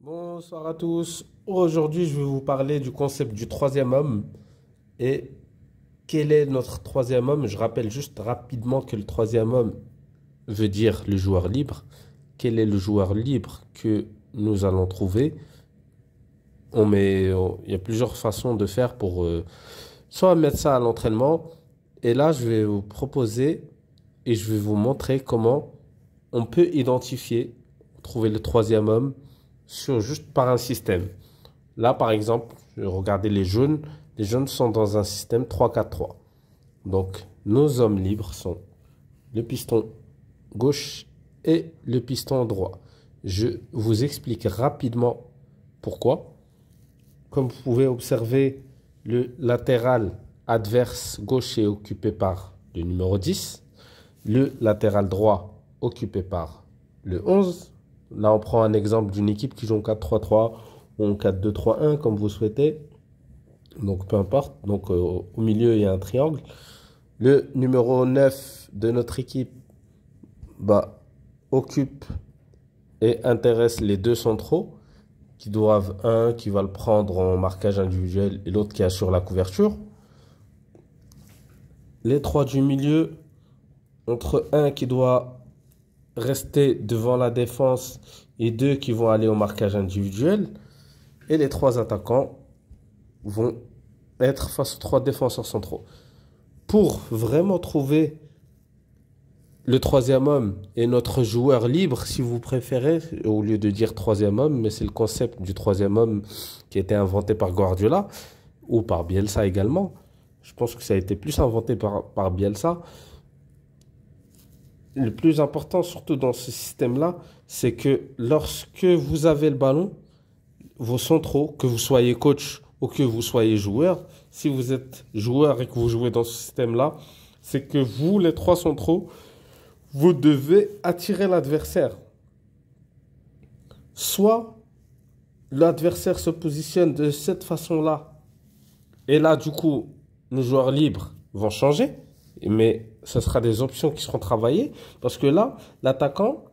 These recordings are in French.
Bonsoir à tous. Aujourd'hui, je vais vous parler du concept du troisième homme et quel est notre troisième homme. Je rappelle juste rapidement que le troisième homme veut dire le joueur libre. Quel est le joueur libre que nous allons trouver? Il y a plusieurs façons de faire pour soit mettre ça à l'entraînement. Et là, je vais vous proposer et je vais vous montrer comment on peut identifier, trouver le troisième homme juste par un système. Là, par exemple, regardez les jaunes. Les jaunes sont dans un système 3-4-3. Donc, nos hommes libres sont le piston gauche et le piston droit. Je vous explique rapidement pourquoi. Comme vous pouvez observer, le latéral adverse gauche est occupé par le numéro 10. Le latéral droit occupé par le 11. Là, on prend un exemple d'une équipe qui joue en 4-3-3 ou en 4-2-3-1, comme vous souhaitez. Donc, peu importe. Donc, au milieu, il y a un triangle. Le numéro 9 de notre équipe occupe et intéresse les deux centraux qui doivent, un qui va le prendre en marquage individuel et l'autre qui assure la couverture. Les trois du milieu, entre un qui doit rester devant la défense et deux qui vont aller au marquage individuel. Et les trois attaquants vont être face aux trois défenseurs centraux. Pour vraiment trouver le troisième homme et notre joueur libre, si vous préférez, au lieu de dire troisième homme, mais c'est le concept du troisième homme qui a été inventé par Guardiola ou par Bielsa également. Je pense que ça a été plus inventé par Bielsa. Le plus important, surtout dans ce système-là, c'est que lorsque vous avez le ballon, vos centraux, que vous soyez coach ou que vous soyez joueur, si vous êtes joueur et que vous jouez dans ce système-là, c'est que vous, les trois centraux, vous devez attirer l'adversaire. Soit l'adversaire se positionne de cette façon-là, et là, du coup, nos joueurs libres vont changer, mais ce sera des options qui seront travaillées, parce que là, l'attaquant,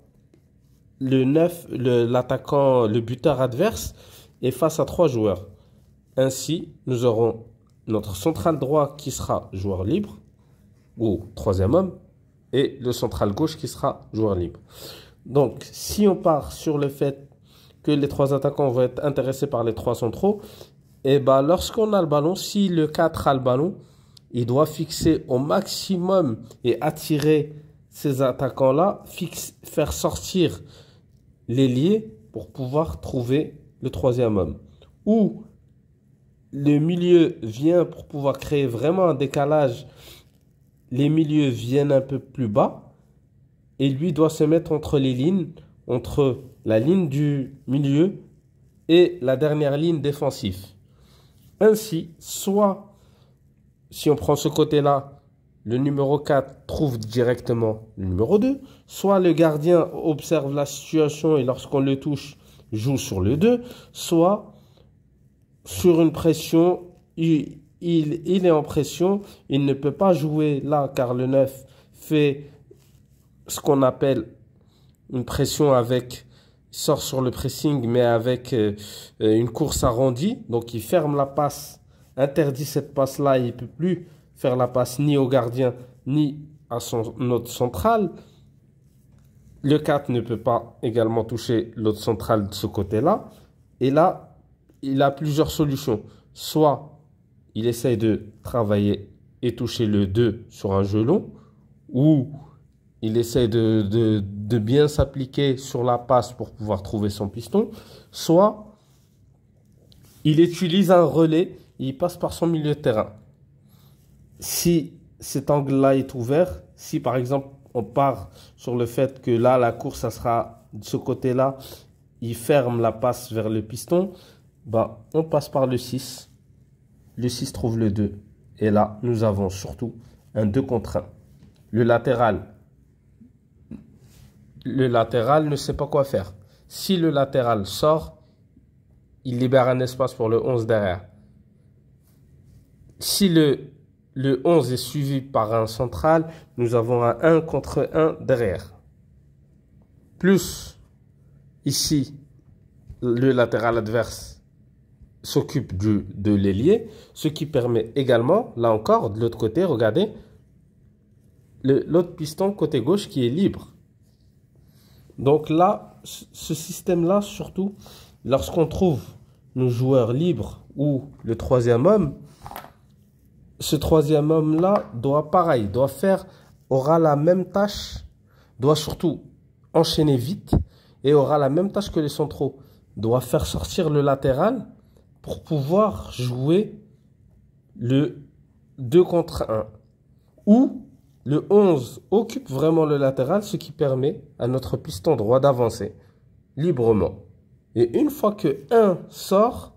le buteur adverse est face à trois joueurs. Ainsi, nous aurons notre central droit qui sera joueur libre, ou troisième homme, et le central gauche qui sera joueur libre. Donc, si on part sur le fait que les trois attaquants vont être intéressés par les trois centraux, et lorsqu'on a le ballon, si le 4 a le ballon, il doit fixer au maximum et attirer ces attaquants-là, faire sortir l'ailier pour pouvoir trouver le troisième homme. Ou le milieu vient pour pouvoir créer vraiment un décalage. Les milieux viennent un peu plus bas et lui doit se mettre entre les lignes, entre la ligne du milieu et la dernière ligne défensive. Ainsi, soit, si on prend ce côté-là, le numéro 4 trouve directement le numéro 2, soit le gardien observe la situation et lorsqu'on le touche, joue sur le 2, soit sur une pression, il est en pression, il ne peut pas jouer là car le 9 fait ce qu'on appelle une pression avec, il sort sur le pressing mais avec une course arrondie, donc il ferme la passe, interdit cette passe-là, il ne peut plus faire la passe ni au gardien ni à notre central. Le 4 ne peut pas également toucher l'autre central de ce côté-là. Et là, il a plusieurs solutions. Soit il essaye de travailler et toucher le 2 sur un jeu long, ou il essaye de bien s'appliquer sur la passe pour pouvoir trouver son piston, soit il utilise un relais, il passe par son milieu de terrain. Si cet angle-là est ouvert, si par exemple on part sur le fait que là la course ça sera de ce côté-là, il ferme la passe vers le piston, on passe par le 6. Le 6 trouve le 2. Et là, nous avons surtout un 2 contre 1. Le latéral ne sait pas quoi faire. Si le latéral sort, il libère un espace pour le 11 derrière. Si le 11 est suivi par un central, nous avons un 1 contre 1 derrière. Plus, ici, le latéral adverse s'occupe de l'ailier, ce qui permet également, là encore, de l'autre côté, regardez, l'autre piston côté gauche qui est libre. Donc là, ce système-là, surtout, lorsqu'on trouve nos joueurs libres ou le troisième homme, ce troisième homme-là doit pareil, aura la même tâche, doit surtout enchaîner vite et aura la même tâche que les centraux. Doit faire sortir le latéral pour pouvoir jouer le 2 contre 1. Ou le 11 occupe vraiment le latéral, ce qui permet à notre piston droit d'avancer librement. Et une fois que 1 sort,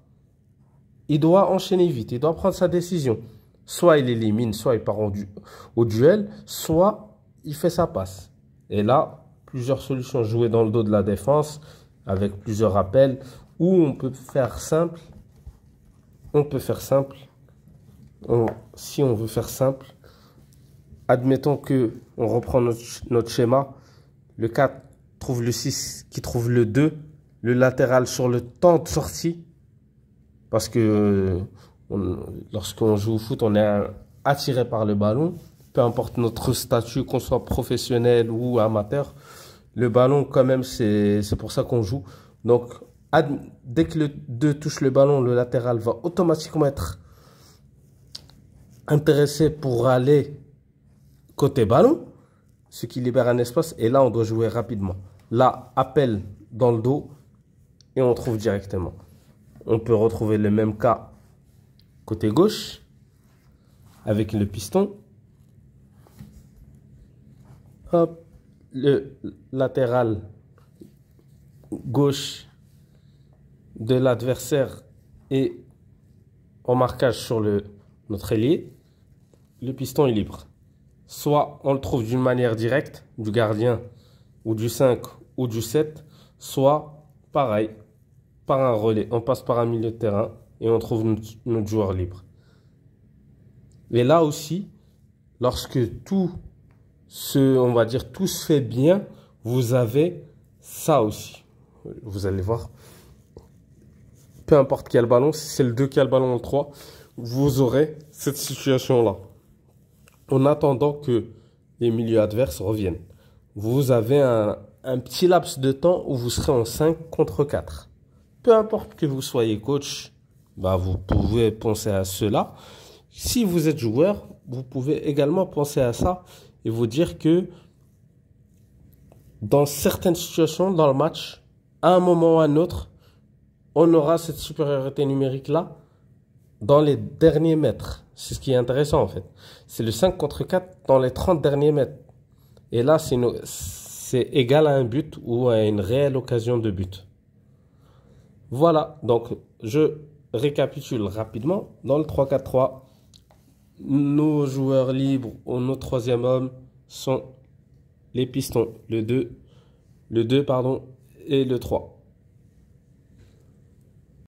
il doit enchaîner vite, il doit prendre sa décision. Soit il élimine, soit il part au duel, soit il fait sa passe. Et là, plusieurs solutions jouées dans le dos de la défense, avec plusieurs appels, ou on peut faire simple. Si on veut faire simple, admettons que on reprend notre schéma. Le 4 trouve le 6 qui trouve le 2, le latéral sur le temps de sortie. Parce que lorsqu'on joue au foot, on est attiré par le ballon. Peu importe notre statut, qu'on soit professionnel ou amateur. Le ballon, quand même, c'est pour ça qu'on joue. Donc, dès que le 2 touche le ballon, le latéral va automatiquement être intéressé pour aller côté ballon, ce qui libère un espace. Et là, on doit jouer rapidement. Là, appel dans le dos et on trouve directement. On peut retrouver le même cas côté gauche avec le piston. Hop, le latéral gauche de l'adversaire est en marquage sur notre ailier. Le piston est libre. Soit on le trouve d'une manière directe, du gardien ou du 5 ou du 7, soit pareil, par un relais. On passe par un milieu de terrain et on trouve notre joueur libre. Et là aussi, lorsque tout se fait bien, vous avez ça aussi. Vous allez voir. Peu importe quel ballon, si c'est le 2 qui a le ballon, le 3, vous aurez cette situation-là. En attendant que les milieux adverses reviennent. Vous avez un petit laps de temps où vous serez en 5 contre 4. Peu importe que vous soyez coach, vous pouvez penser à cela. Si vous êtes joueur, vous pouvez également penser à ça et vous dire que dans certaines situations dans le match, à un moment ou à un autre, on aura cette supériorité numérique-là dans les derniers mètres. C'est ce qui est intéressant en fait. C'est le 5 contre 4 dans les 30 derniers mètres. Et là, c'est égal à un but ou à une réelle occasion de but. Voilà, donc je récapitule rapidement. Dans le 3-4-3, nos joueurs libres ou nos troisième hommes sont les pistons, le 2 et le 3.